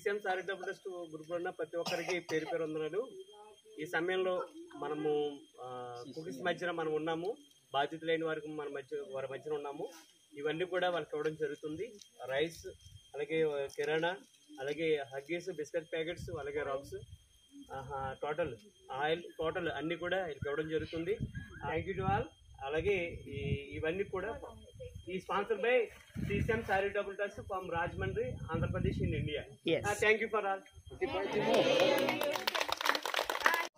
CCM charitable trust group ఉన్న ప్రతి ఒక్కరికి పేరు పేరు వందనాలు. ఈ సమయంలో మనము కుకిస్ మధ్యన మనం ఉన్నాము, బాధ్యత లేని వారికి మన వారి మధ్యన ఉన్నాము. ఇవన్నీ కూడా వాళ్ళకి ఇవ్వడం జరుగుతుంది. రైస్, అలాగే కిరాణా, అలాగే హగ్గీస్, బిస్కెట్ ప్యాకెట్స్, అలాగే రాక్స్, టోటల్ ఆయిల్, టోటల్ అన్నీ కూడా ఇవ్వడం జరుగుతుంది. Thank you to all. అలాగే ఇవన్నీ కూడా ఈ sponsor by CCM charitable trust from Rajahmundry, Andhra Pradesh in India. Thank you for all.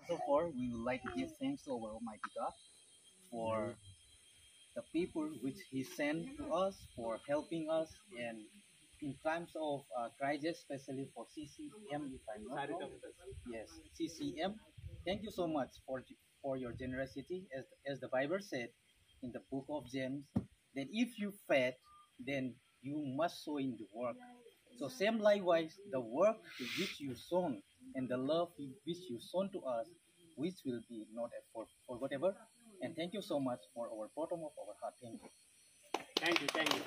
So far, we would like to give thanks to our Almighty God for the people which He sent to us for helping us, and in times of crisis, especially for CCM, if I'm not wrong. Yes, CCM. Thank you so much for your generosity, as the Bible said in the book of James, that if you fed, then you must sow in the work. So same likewise, the work which you sown and the love which you sown to us, which will be not for whatever. And thank you so much for our bottom of our heart. Thank you. Thank you. Thank you.